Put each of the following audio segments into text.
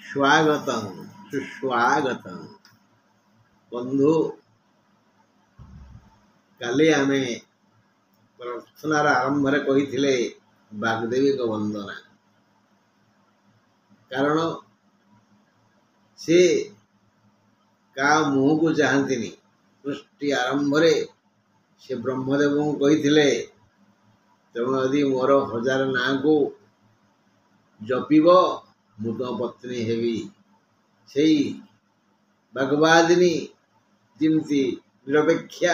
स्वागतम सुस्वागतम बंधु। काली आमे प्रार्थनार आरंभ कही बागदेवी को वंदना, कारण से का मुह को चाहती सृष्टि आरंभ से ब्रह्मदेव को कही तेणु यदि मोर 1000 ना को जपिब मु तो पत्नी हेबी। से भगवादिनी जिमती निरपेक्षा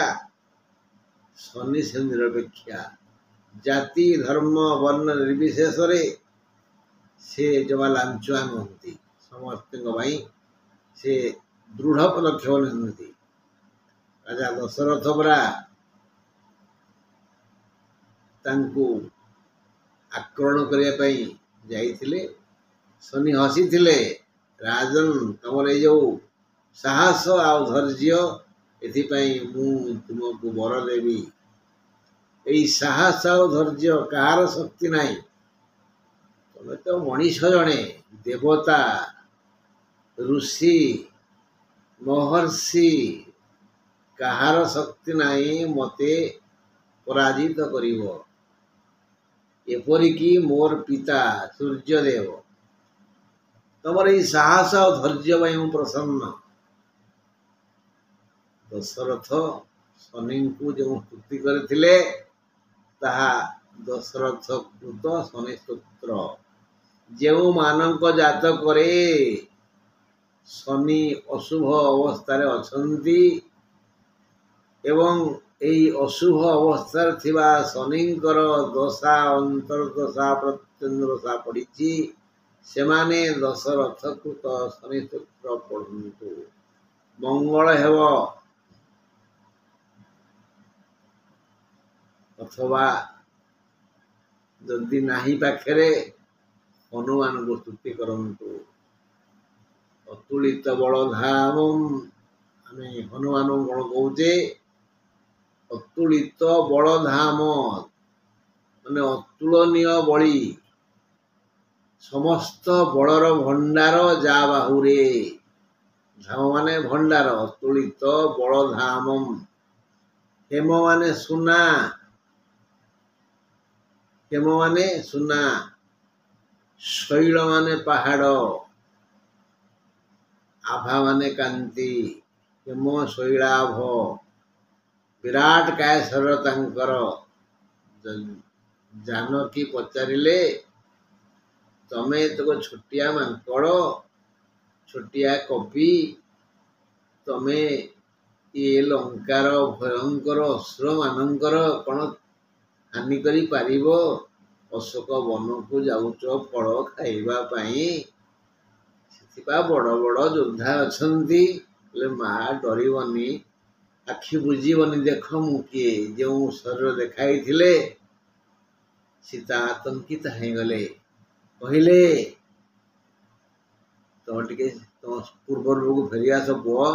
शनि से निरपेक्षा जाति धर्म वर्ण निर्विशेष से जमा लांछुआ नुहति समस्त से दृढ़ पदक्षेप निहति। राजा दशरथ परा तांकु आक्रमण करने जाइथिले। शनि हसी थिले, राजन तमर जो साहस आ धैर्य एथिपाई मु तुमको वर देवी। यही साहस आ धैर्य कहार शक्ति नहीं, तुम तो मनीष जड़े देवता ऋषि महर्षि कहार शक्ति नहीं मते पराजित करिवो। एपरिकी मोर पिता सूर्यदेव तमर यही साहस और धैर्य पाई मु प्रसन्न। दशरथ शनि को जो स्तुति करथिले ताहा दशरथ कृत शनि स्तोत्र। जो मानक जातक शनि अशुभ अवस्था अछंती एवं यही अशुभ अवस्था थिबा शनिंकर दशा अंतर्दशा प्रत्यंदशा पड़ी सेमाने दशरथ कृत शनि स्तोत्र पढ़ु मंगल हेब। अथवा जदि नाही पाखरे हनुमान को स्तुति करंतु। अतुलित बलधाम आमे हनुमान कौन कहूचे अतुलित बलधाम माने अतुलनीय बली समस्त बलर भंडार जा बाहुरे। धाम माने भंडार अतुलित बलधाम। हेम माने सुना, हेम माने सुना, शैल माने पहाड़, आभा माने कांति। हेम शैलाभ विराट काय शरीर तांकर। जानकी पचारिले तमे तो छोटिया मांकड़ छोटिया कपि तमे ये लंकार भयंकर असुर मानकर कौन हानि करी पारिबो। अशोक वन को जाउच फल खाइबा पाई सेथिपा बड़ बड़ योद्धा अछंती। माँ डरबनी आखि बुझीबनी देख मु किए। जो शरीर देखाई थिले सीता आतंकित हो गले। कहले तुम टे तुम पूर्व को फेरियास पुओ।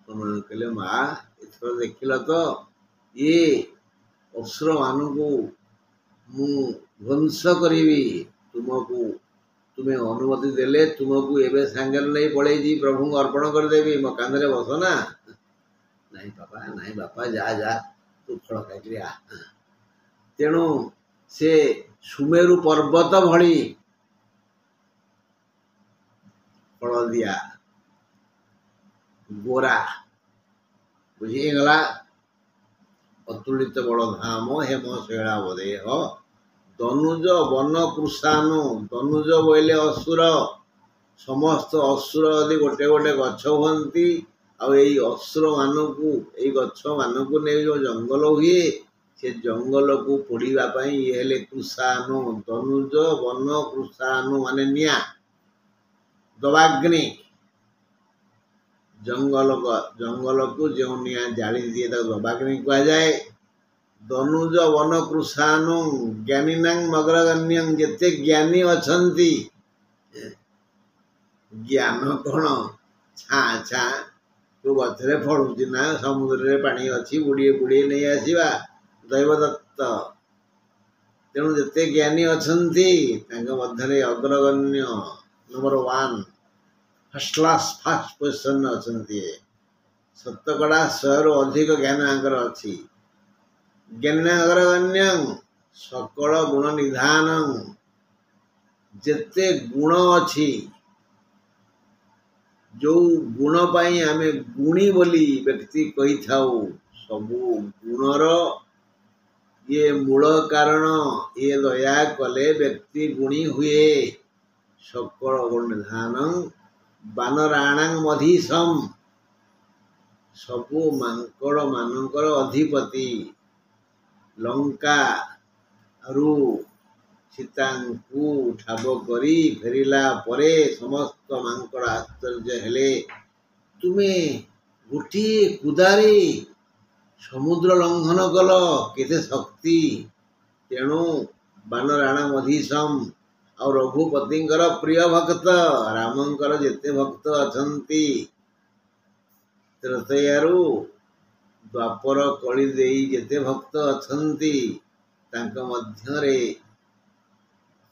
तुम कहले माँ एथर देखिल तो ये असुर मान को मु ध्वंस करी तुमको तुम्हें अनुमति देले तुमको एवं सांगे नहीं पड़े प्रभु को अर्पण करदेवी। मो कांधे बस ना। नहीं बापा नहीं बापा जा जा तू फल खाई आ। तेणु से सुमेरु पर्वत भली फल दिया गोरा बुझीगला। अतुलित बलधाम हेम शैलाभ देह दनुज वन कृषाणु। दनुज बोले असुर समस्त असुर यदि गोटे गोटे गछ हुंती आई असुर मान को यही गछ मान को नहीं जो जंगल हुए से जंगल को पोड़ापी ये हेले कृषाणु। दनुज वन कृषाणु माने निया दवाग्नि। जंगल को जो निया जाली दिए दवाग्नि कह जाए। दनुज वन कृषाणु ज्ञानीनां मग्रगण्यं। जेते ज्ञानी अछंती ज्ञान कौन छा छा तो गछरे फलुची ना समुद्र में पानी अच्छी बुड़िए बुड़िए नहीं आसवा दैवदत्त। तेणु जिते ज्ञानी अछंती तांका मध्यरे अग्रगण्य number 1 first class fast position अच्छे शतकड़ा 100 अधिक ज्ञान आंकर अच्छी ज्ञानाग्रगण्य सकल गुण निधान जेते गुण अच्छी जो गुण पाई आमे गुणी बोली व्यक्ति कही थाऊ सबू गुणर ये मूल कारण ये दया कले व्यक्ति गुणी हुए सकल गुण निधान बानराणां मधीशम सबू मांकड़ मानकर अधिपति लंका रु सीतांकु ठाब करी फेरिला परे समस्त मांकड़ आश्चर्य हेले तुमे गोटे कुदारे समुद्र लंघन कल केते शक्ति तेणु बानराणा मधीशम और रघुपतिंकर प्रिय भक्त रामंकर जेते भक्त अछंती त्रैतयारु द्वापर कली देई जेते भक्त अछंती तांका मध्यरे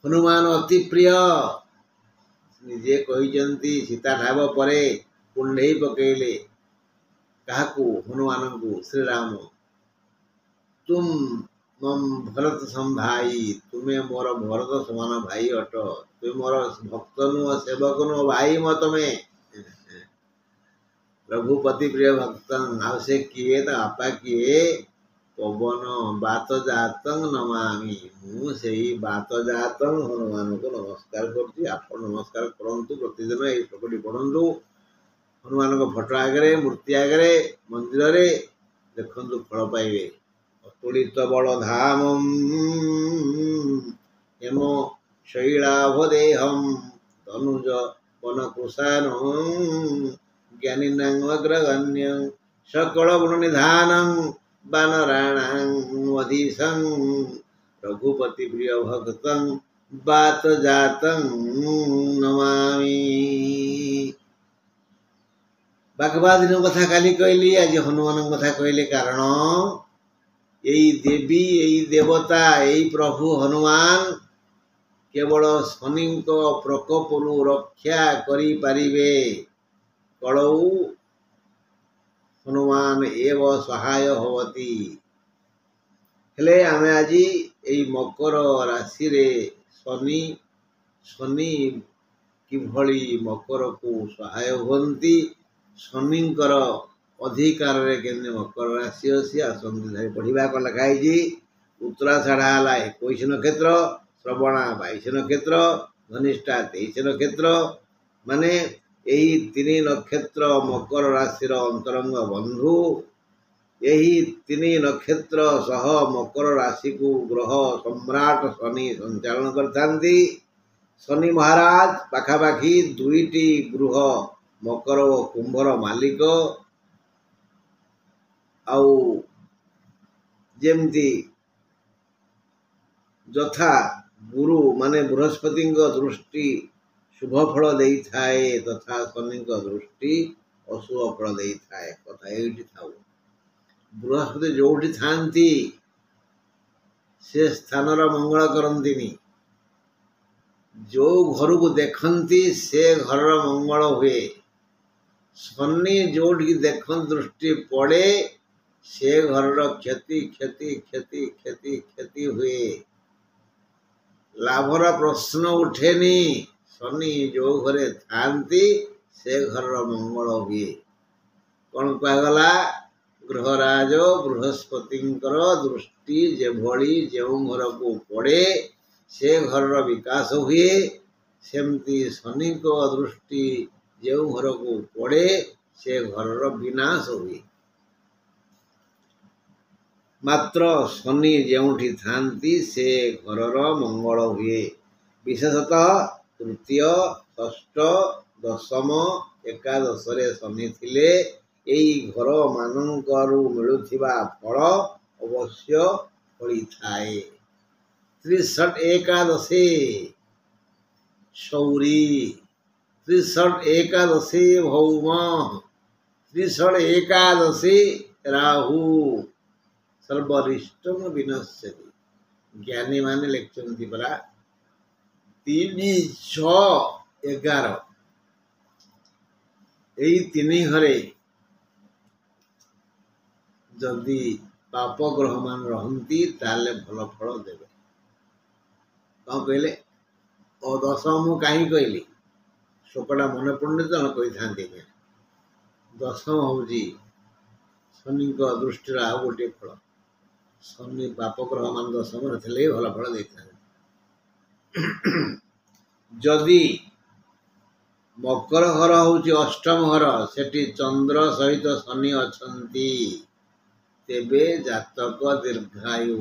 हनुमान अति प्रिय निजे कहिचंती सीता ठाब परे कुंडई पकेले काहाकू हनुमान को श्री राम तुम मम भरत संभाई तुम्हें मोर भरत समान भाई अट तुम मोर भक्त नुह सेवक नुह भाई मत में रघुपति प्रिय भक्त आवश्य किए आपा किए पवन बात जातं नमामि मुझे बात जातं हनुमान को नमस्कार करती आप नमस्कार करंतु प्रतिदिन ये श्लोकटी पढ़ंतु हनुमान को फोटो आगे मूर्ति आगे मंदिर रे देखंतु फल पाइबे अतुलित बल धाम हेम शैलाभदेहम तनुज वन कुशान ज्ञानीनाग्रगण्य सकल गुण निधानं बानराणां मधीशं रघुपति प्रिय भक्तं बात जातं नमामि। बागबादिन कथा काली कहली आज हनुमान कथा कहले कारण यही देवी यही देवता यही प्रभु हनुमान केवल शनि प्रकोपरु रक्षा करि पारिबे कलौ हनुमान एव सहाय होवती हेले आमे आजी एई मकर राशि रे शनि शनि किभली मकर को सहाय होती शनिंकर अधिकार रे केने मकर राशि अछि आसंति धारी पढ़िबा को लिखाई उत्तराषाढ़ा हला 21 नक्षत्र श्रवणा 22 नक्षत्र धनिष्ठा 23 नक्षत्र माने यही 3 नक्षत्र मकर राशि अंतरंग बंधु यही 3 नक्षत्र सह मकर राशि को ग्रह सम्राट शनि संचालन करथांती शनि महाराज पाखापाखि 2टी गृह मकर और कुंभर मालिक आउ जेमती यथा गुरु माने बृहस्पति दृष्टि शुभ फल दे थाए तथा शनि दृष्टि अशुभ फल दे थाए कथा एठी थाउ बृहस्पति जोठी थांती से स्थानर मंगल करंतिनी जो घर को देखती से घर मंगल हुए शनि जोठी देखन दृष्टि पड़े से घर क्षति क्षति क्षति क्षति क्षति हुए लाभर प्रश्न उठेनी शनि जो घरे थांती से घर मंगल हुए कौन कहगला ग्रहराज बृहस्पति दृष्टि जेभली जो घर को पड़े से घर विकास हुए सेमती शनि को दृष्टि जो घर को पड़े से घर विनाश हुए मात्र शनि जोठी थांती से घर मंगल हुए विशेषतः तृतीय षष्ठ दशम एकादश रे शनि थिले एई घर मानंकरू मिलुथिबा फल अवश्य फली थाए त्रिषठ एकादशी शौरी त्रिषठ एकादशी भौम त्रिषठ एकादशी राहु सर्वरिष्टम विनश्यति ज्ञानी माने लिखचंती परा 3 6 11 এই ତିନି ଘରେ ଯଦି ପାପ ଗ୍ରହମାନ ରହନ୍ତି ତାହେଲେ ଭଲ ଫଳ ଦେବେ। କ'ଣ କହିଲେ? ଓ 10 ମୁଁ କାହିଁକି କହିଲି? ଶ୍ଲୋକଟା ମନେ ପଡ଼ୁନି ତ କହିଥାନ୍ତି ଆଜ୍ଞା। 10 ହେଉଛି ଶନିଙ୍କ ଦୃଷ୍ଟିର ଆଉ ଗୋଟିଏ ଫଳ। ଶନି ପାପ ଗ୍ରହମାନ 10 ଥିଲେ ଭଲ ଫଳ ଦେଇଥାନ୍ତି। ଯଦି ମକର ଘର ହେଉଛି ଅଷ୍ଟମ ଘର, ସେଠି ଚନ୍ଦ୍ର ସହିତ ଶନି ଅଛନ୍ତି, ତେବେ ଜାତକ ଦୀର୍ଘାୟୁ।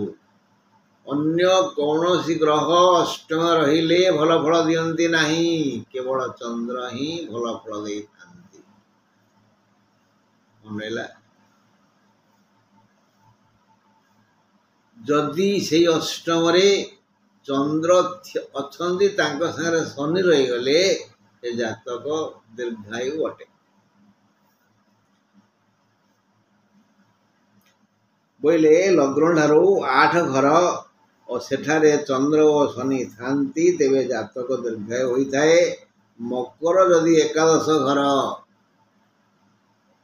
ଅନ୍ୟ କୌଣସି ଗ୍ରହ ଅଷ୍ଟମ ରହିଲେ ଭଲ ଫଳ ଦିଅନ୍ତି ନାହିଁ, କେବଳ ଚନ୍ଦ୍ର ହିଁ ଭଲ ଫଳ ଦେଇଥାନ୍ତି। ମନେଲା? ଯଦି ସେଇ ଅଷ୍ଟମରେ ଚନ୍ଦ୍ର ଅଛନ୍ତି, ତାଙ୍କ ସାଙ୍ଗରେ ଶନି ରହିଗଲେ ସେ ଜାତକ ଦୀର୍ଘାୟୁ ଅଟେ। ବୋଇଲେ ଲଗ୍ନ ଠାରୁ 8 ଘର ଓ ସେଠାରେ ଚନ୍ଦ୍ର ଓ ଶନି ଥାନ୍ତି, ତେବେ ଜାତକ ଦୀର୍ଘାୟୁ ହୋଇଥାଏ। ମକର ଯଦି 11 ଘର,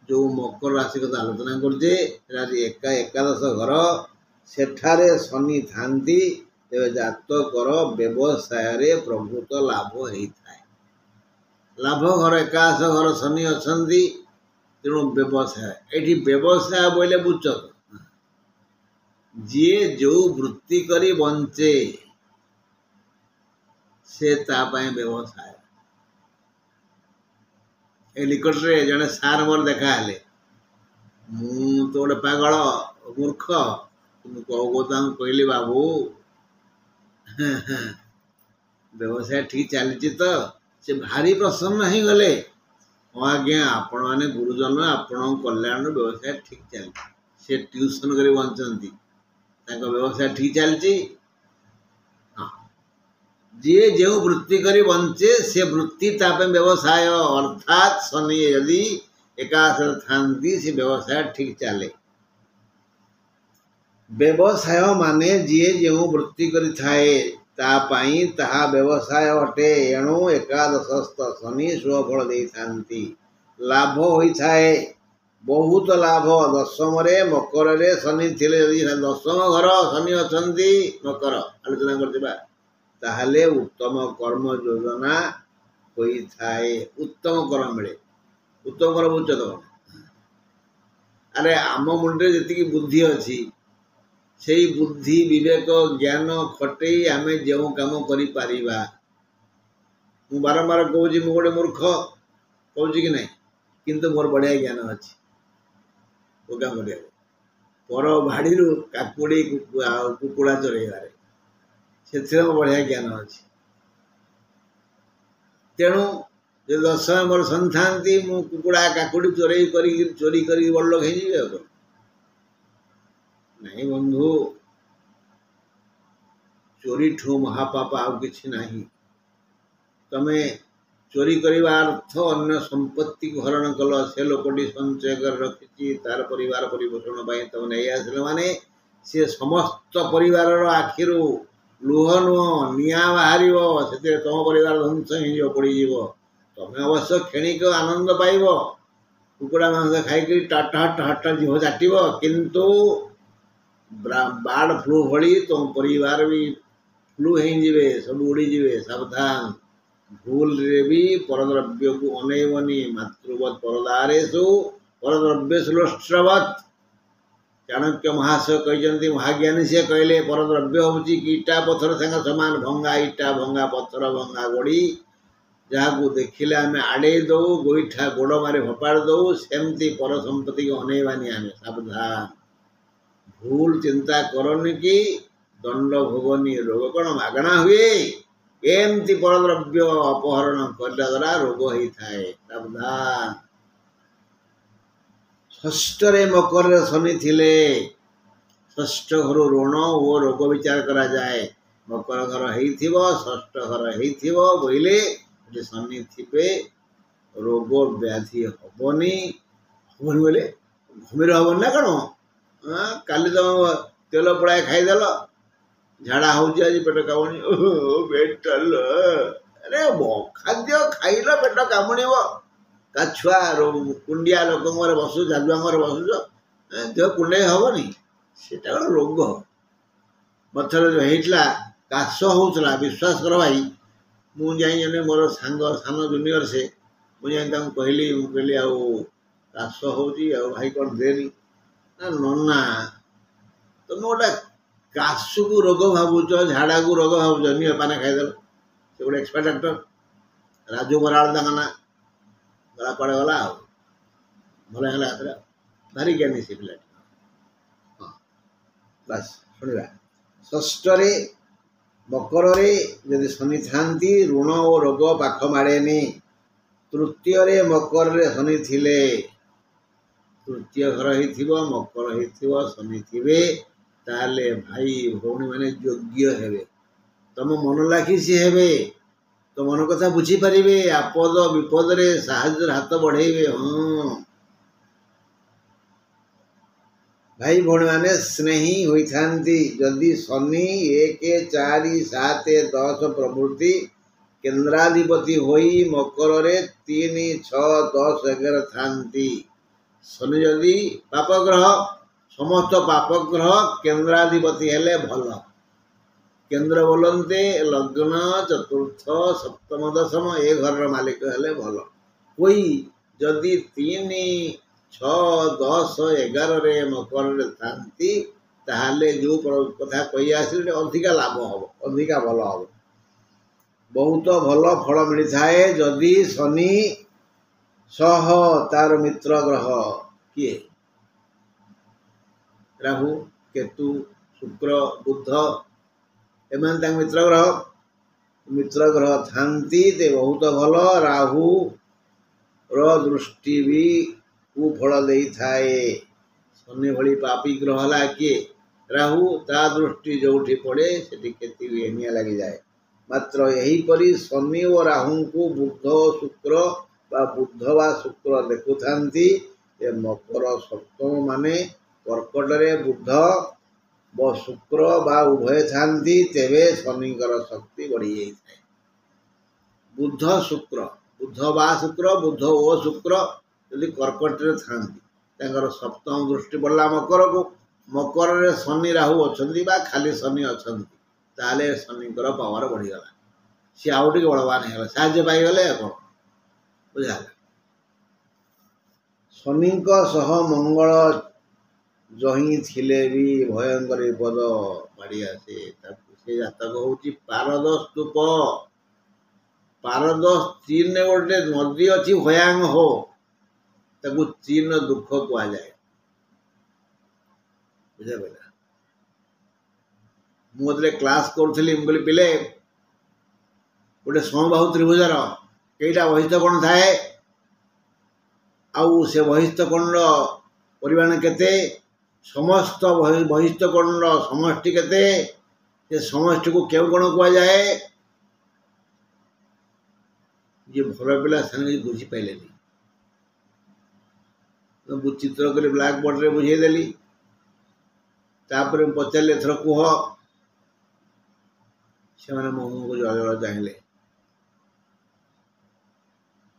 ଯେଉଁ ମକର ରାଶି କଥା ଆଲୋଚନା କରୁଛେ, ସେଟା 11 ଘର, ସେଠାରେ ଶନି ଥାନ୍ତି, ତେବେ ଜାତକର ବ୍ୟବସାୟରେ ପ୍ରଭୂତ ଲାଭ ହେଇଥାଏ। ଲାଭ ଘର 11 ଘର ଶନି ଅଛନ୍ତି, ତେଣୁ ବ୍ୟବସାୟ। ଏଠି ବ୍ୟବସାୟ ବୋଇଲେ ବୁଝ, ଯିଏ ଯେଉଁ ବୃତ୍ତି କରି ବଞ୍ଚେ ସେ ତା ପାଇଁ ବ୍ୟବସାୟ। ଏ ନିକଟରେ ଜଣେ ସାର୍ ମୋର ଦେଖା ହେଲେ। ମୁଁ ତ ଗୋଟେ ପାଗଳ ମୂର୍ଖ, ମୁଁ ତାଙ୍କୁ କହିଲି, ବାବୁ ବ୍ୟବସାୟ ଠିକ ଚାଲିଛି ତ? ସେ ଭାରି ପ୍ରସନ୍ନ ହେଇଗଲେ। ହଁ ଆଜ୍ଞା, ଆପଣମାନେ ଗୁରୁଜନ, ଆପଣଙ୍କ କଲ୍ୟାଣର ବ୍ୟବସାୟ ଠିକ ଚାଲିଛି। ସେ ଟ୍ୟୁସନ କରି ବଞ୍ଚନ୍ତି, ତାଙ୍କ ବ୍ୟବସାୟ ଠିକ ଚାଲିଛି। ଯିଏ ଯେଉଁ ବୃତ୍ତି କରି ବଞ୍ଚେ ସେ ବୃତ୍ତି ତା ପାଇଁ ବ୍ୟବସାୟ। ଅର୍ଥାତ୍ ଶନି ଯଦି 11 ଥାନ୍ତି, ସେ ବ୍ୟବସାୟ ଠିକ ଚାଲେ। ବ୍ୟବସାୟ ମାନେ ଯିଏ ଯେଉଁ ବୃତ୍ତି କରିଥାଏ ତା ପାଇଁ ତାହା ବ୍ୟବସାୟ ଅଟେ। ଏଣୁ 11ସ୍ଥ ଶନି ଶୁଭଫଳ ଦେଇଥାନ୍ତି, ଲାଭ ହୋଇଥାଏ, ବହୁତ ଲାଭ। 10ମରେ ମକରରେ ଶନି ଥିଲେ, ଯଦି 10ମ ଘର ଶନି ଅଛନ୍ତି ମକର ଆଲୋଚନା କରିଥିବା, ତାହେଲେ ଉତ୍ତମ କର୍ମ ଯୋଜନା ହୋଇଥାଏ, ଉତ୍ତମ କର୍ମ ମିଳେ। ଉତ୍ତମ କର୍ମ ବୁଝଛ ତ? ଆରେ ଆମ ମୁଣ୍ଡରେ ଯେତିକି ବୁଦ୍ଧି ଅଛି, ସେଇ ବୁଦ୍ଧି ବିବେକ ଜ୍ଞାନ ଖଟେଇ ଆମେ ଯେଉଁ କାମ କରିପାରିବା। ମୁଁ ବାରମ୍ବାର କହୁଛି, ମୁଁ ଗୋଟେ ମୂର୍ଖ କହୁଛି କି ନାହିଁ, କିନ୍ତୁ ମୋର ବଢ଼ିଆ ଜ୍ଞାନ ଅଛି କାମ କରିବାକୁ। ପର ବାଡ଼ିରୁ କାକୁଡ଼ି ଆଉ କୁକୁଡ଼ା ଚରେଇବାରେ, ସେଥିରେ ମୋର ବଢ଼ିଆ ଜ୍ଞାନ ଅଛି। ତେଣୁ ଯଦି 10 ମୋର ଶନି ଥାନ୍ତି, ମୁଁ କୁକୁଡ଼ା କାକୁଡ଼ି ଚୋରି କରିକି ବଡ଼ ଲୋକ ହେଇଯିବି ଆଉ କ'ଣ? ନାହିଁ ବନ୍ଧୁ, ଚୋରିଠୁ ମହାପାପ ଆଉ କିଛି ନାହିଁ। ତମେ ଚୋରି କରିବା ଅର୍ଥ ଅନ୍ୟ ସମ୍ପତ୍ତିକୁ ହରଣ କଲ। ସେ ଲୋକଟି ସଞ୍ଚୟ କରି ରଖିଛି, ତାର ପରିବାର ପରିପୋଷଣ ପାଇଁ ତମେ ନେଇ ଆସିଲ ମାନେ ସେ ସମସ୍ତ ପରିବାରର ଆଖିରୁ ଲୁହ ନୁହଁ ନିଆଁ ବାହାରିବ। ସେଥିରେ ତମ ପରିବାର ଧ୍ୱଂସ ହେଇଯିବ, ପଡ଼ିଯିବ। ତମେ ଅବଶ୍ୟ କ୍ଷଣିକ ଆନନ୍ଦ ପାଇବ, କୁକୁଡ଼ା ମାଂସ ଖାଇକରି ହଟ ଜିଭ ଚାଟିବ, କିନ୍ତୁ ବାର୍ଡ ଫ୍ଲୁ ଭଳି ତମ ପରିବାର ବି ଫ୍ଲୁ ହେଇଯିବେ, ସବୁ ଉଡ଼ିଯିବେ। ସାବଧାନ, ଭୁଲରେ ବି ପରଦ୍ରବ୍ୟକୁ ଅନେଇବନି। ମାତୃବତ୍ ପରଦାରେଷୁ ପରଦ୍ରବ୍ୟେଷୁ ଲୋଷ୍ଟ୍ରବତ୍। ଚାଣକ୍ୟ ମହାଶୟ କହିଛନ୍ତି, ମହାଜ୍ଞାନୀ ସେ କହିଲେ, ପରଦ୍ରବ୍ୟ ହେଉଛି କି ଇଟା ପଥର ସାଙ୍ଗେ ସମାନ। ଭଙ୍ଗା ଇଟା, ଭଙ୍ଗା ପଥର, ଭଙ୍ଗା ଗୋଡ଼ି, ଯାହାକୁ ଦେଖିଲେ ଆମେ ଆଡ଼େଇ ଦଉ, ଗୋଇଠା ଗୋଡ଼ ମାରି ଫୋପାଡ଼ି ଦଉ, ସେମିତି ପର ସମ୍ପତ୍ତିକୁ ଅନେଇବାନି ଆମେ। ସାବଧାନ, ଭୁଲ ଚିନ୍ତା କରନି କି ଦଣ୍ଡ ଭୋଗନି। ରୋଗ କ'ଣ ମାଗଣା ହୁଏ? ଏମିତି ପରଦ୍ରବ୍ୟ ଅପହରଣ କରିବା ଦ୍ୱାରା ରୋଗ ହେଇଥାଏ। ସାବଧାନ। 6ରେ ମକରରେ ଶନି ଥିଲେ, 6ଠ ଘରୁ ଋଣ ଓ ରୋଗ ବିଚାର କରାଯାଏ। ମକର ଘର ହେଇଥିବ, 6ଠ ଘର ହେଇଥିବ ବୋଇଲେ ସେଠି ଶନି ଥିବେ, ରୋଗ ବ୍ୟାଧି ହବନି। ବୋଇଲେ ଘମିର ହବନି ନା କ'ଣ? କାଲି ତମ ତେଲ ପୋଡ଼ାଏ ଖାଇଦେଲ, ଝାଡ଼ା ହେଉଛି, ଆଜି ପେଟ କାମୁଡ଼ି, ବେଡ୍ ଚାଲ, अरे खाद्य खाइल पेट कामुड़ब का छुआ कुंडिया लोक बसु जादुआ बसुच देह कुंडे हेनी से गोटे रोग मथर जो होता काश होता विश्वास कर भाई मुझे मोर सांग सान जूनियर से मुझे कहली कहली काश हो भाई कौन देनी नना तुम गोटे काश को रोग भावुच झाड़ा को रोग भावुच निह पाने खाईदेल से गोटे एक्सपर्ट डॉक्टर राजू बराड़ ना गला कड़े गला भल है भारी ज्ञानी से पिला हाँ बस शुणा षष्ठरे मकर जदि शनि था ऋण और रोग पाख माड़ेनि तृतीय मकर शनि थिले तृतीय घर हो मकर हो शनि थे ताले भाई भौणी मैंने योग्य हेबे तुम मन लाखी सी हेबे तो मन कथा बुझी पारे आपद विपद साहाଯ୍य हाथ बढ़ेबे हाँ भाई भौणी मैंने स्नेही होता जदि शनि 1 4 7 10 प्रभृति केन्द्राधिपति होई मकर 3 6 10 11 थांती शनि जदि पाप ग्रह समस्त पाप ग्रह केन्द्राधिपति हेले भल केन्द्र बोलते लग्न चतुर्थ सप्तम दशम ए घर मालिक हेले भल कोई जदि 3 6 10 11 मकर थांती ताहले जो कथा कही आसिले अधिका लाभ हम अधिका भल हम बहुत भल फल मिलता है जदि शनि सह तार मित्र ग्रह किए राहु केतु शुक्र बुध एमान मित्र ग्रह थांती ते बहुत भल राहु दृष्टि भी कुफल दे थाए शनि भली पापी ग्रह है किए राहु ता दृष्टि जो पड़े से क्षति निया लगी जाए मात्र यहीपरि शनि और राहु को बुध शुक्र बा बुध बा शुक्र देखुता मकर सप्तम माने कर्कटरे बुध व शुक्र बा उभय थांती तेबे शनिकर शक्ति बढ़ी जाए बुध शुक्र बुध बा शुक्र बुध ओ शुक्र यदि कर्कटरे थांती सप्तम दृष्टि पड़ला मकर को मकर शनि राहु अच्छा खाली शनि अच्छा ताले शनिकर पावर बढ़ीगला सी आउ टे बड़वान है साहय पाईगले कौन बुझा शनि सह मंगल जही थिले भी भयंकर विपद माड़ी आसे से जातक हूँ पारद स्तूप पारद चीन गोटे नदी अच्छी भयांग हो ताकू चीन दुख कह जाए बुझा पड़ा मुझे क्लास करी पिले गोटे समबाहु त्रिभुजार कईटा बहिस्थ कोण थाए आउ से बहिस्थ कोण परिमाण केते समस्त बहिस्थ कोण समष्टि केते से समष्टि को क्यों कोण कह जाए जे भल पिला से बुझी पाइले चित्र कर ब्लैक बोर्ड रे बुझेदेली तापर पचारे एथर कह से मो मुँह को जल जल चाहिए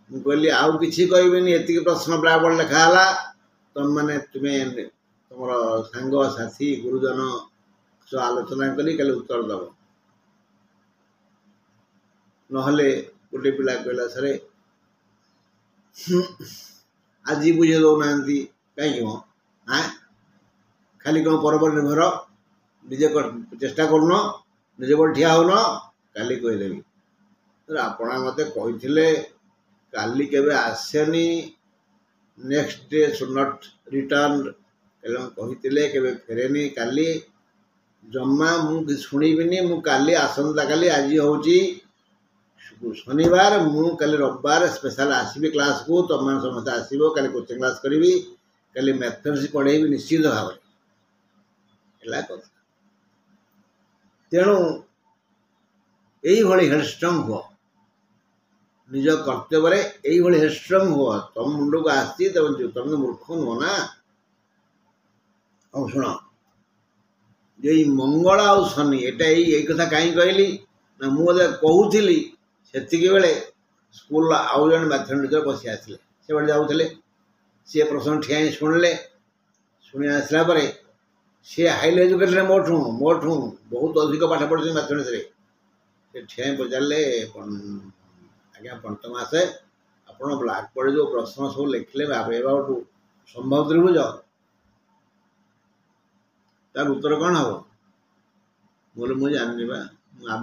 मुझे आउ कि कहबी एति प्रश्न ब्लैक बोर्ड लिखाला तुम मैंने तुम्हें तुम सांग साथी गुरुजन सह आलोचना करी कल उत्तर दब नहले गोटे पिला कहला सर आज बुझे दौना कहीं हाँ खाली कौन पर निर्भर निजे चेष्टा कर निजे बल ठिया होन काली कहीदेवी आपण मत कही काली केबे आसेनी next day should not return कही केबे फेरेनी काली जमा मुझे शुणिबिनी मु काली आसंता काली आज हूँ शनिवार मु काली रविवार स्पेशल आसबि क्लास को तुम समस्त आसो काली कोचिंग क्लास करी काली मैथमेटिक्स पढ़ेबी निश्चित भाव है कथा तेणु यही हेडस्ट्रंग हुआ निज कर्तव्य यही हेडस्ट्रंग हुआ तुम मुंड को आसी तुम मूर्ख नुह ना और शुण ये मंगल आ शनि एटा यही कथा कहीं कहली ना मुझे कहूली ସେତିକି ବେଳେ ସ୍କୁଲ ଆଉ ଜଣେ ମ୍ୟାଥମେଟିକ୍ସ ଟିଚର ବସି ଆସିଲେ, ସେ ବାଟେ ଯାଉଥିଲେ। ସିଏ ପ୍ରଥମେ ଠିଆ ହେଇ ଶୁଣିଲେ। ଶୁଣି ଆସିଲା ପରେ ସିଏ ହାଇଲି ଏଜୁକେଟେଡ୍ ମୋଠୁ ବହୁତ ଅଧିକ ପାଠ ପଢ଼ିଛନ୍ତି ମ୍ୟାଥମେଟିକ୍ସରେ। ସେ ଠିଆ ହେଇ ପଚାରିଲେ, ଆଜ୍ଞା ପଣ୍ଡିତ ମହାଶୟ, ଆପଣ ବ୍ଲାକ୍ ବୋର୍ଡ଼ରେ ଯେଉଁ ପ୍ରଶ୍ନ ସବୁ ଲେଖିଲେ ଏବାଉଟୁ ସମ୍ଭବ ତ୍ରିଭୁଜ, ତାର ଉତ୍ତର କ'ଣ ହବ? ବୋଲେ ମୁଁ ଜାଣିନି ବା,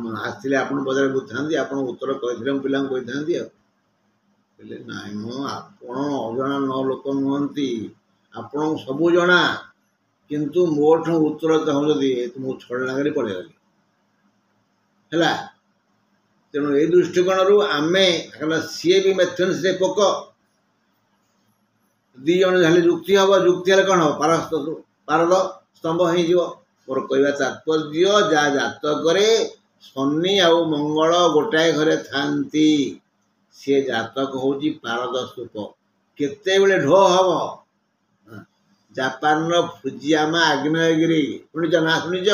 ମୁଁ ଆସିଥିଲି ଆପଣଙ୍କୁ ପଚାରେ ବୁଝିଥାନ୍ତି, ଆପଣ ଉତ୍ତର କହିଥିଲେ ମୁଁ ପିଲାଙ୍କୁ କହିଥାନ୍ତି। ଆଉ କହିଲେ ନାଇଁ ମ, ଆପଣ ଅଜଣା ଲୋକ ନୁହନ୍ତି, ଆପଣଙ୍କୁ ସବୁ ଜଣା, କିନ୍ତୁ ମୋଠୁ ଉତ୍ତର ଚାହୁଁଛନ୍ତି, ମୁଁ ଛଳନାଗରେ ପଳେଇଗଲି ହେଲା। ତେଣୁ ଏଇ ଦୃଷ୍ଟିକୋଣରୁ ଆମେ ସିଏ ବି ମ୍ୟାଥମେଟିକ୍ସରେ ପୋକ, ଦି ଜଣ ହେଲେ ଯୁକ୍ତି ହବ, ଯୁକ୍ତି ହେଲେ କ'ଣ ହବ? ପାରଦ ସ୍ତମ୍ଭ ହେଇଯିବ। ମୋର କହିବା ତାତ୍ପର୍ଯ୍ୟ, ଯାହା ଜାତକରେ ଶନି ଆଉ ମଙ୍ଗଳ ଗୋଟାଏ ଘରେ ଥାନ୍ତି, ସିଏ ଜାତକ ହେଉଛି ପାରଦ ସ୍ତୂପ। କେତେବେଳେ ଢୋ ହବ? ଜାପାନର ଫୁଜିୟାମା ଆଗ୍ନେୟଗିରି ଶୁଣିଛ ନା? ଶୁଣିଛ?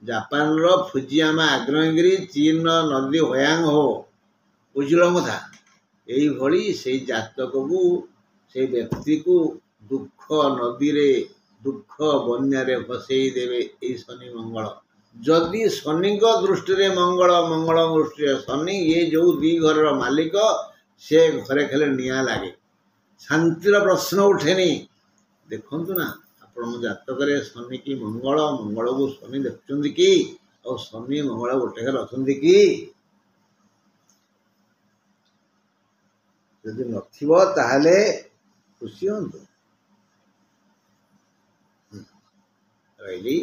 ଜାପାନର ଫୁଜିୟାମା ଆଗ୍ନେୟଗିରି, ଚୀନର ନଦୀ ହୟାଙ୍ଗ ହୋ, ବୁଝିଲ କଥା? ଏଇଭଳି ସେଇ ଜାତକକୁ, ସେଇ ବ୍ୟକ୍ତିକୁ ଦୁଃଖ ନଦୀରେ, ଦୁଃଖ ବନ୍ୟାରେ ଭସେଇ ଦେବେ ଏଇ ଶନି ମଙ୍ଗଳ। ଯଦି ଶନିଙ୍କ ଦୃଷ୍ଟିରେ ମଙ୍ଗଳ, ମଙ୍ଗଳଙ୍କ ଦୃଷ୍ଟିରେ ଶନି, ଇଏ ଯେଉଁ ଦି ଘରର ମାଲିକ, ସେ ଘରେ ଖାଲି ନିଆଁ ଲାଗେ, ଶାନ୍ତିର ପ୍ରଶ୍ନ ଉଠେନି। ଦେଖନ୍ତୁ ନା ଆପଣଙ୍କ ଜାତକରେ ଶନି କି ମଙ୍ଗଳ, ମଙ୍ଗଳକୁ ଶନି ଦେଖୁଛନ୍ତି କି? ଆଉ ଶନି ମଙ୍ଗଳ ଗୋଟେ ଘରେ ଅଛନ୍ତି କି? ଯଦି ନଥିବ ତାହେଲେ ଖୁସି ହୁଅନ୍ତୁ। ରହିଲି।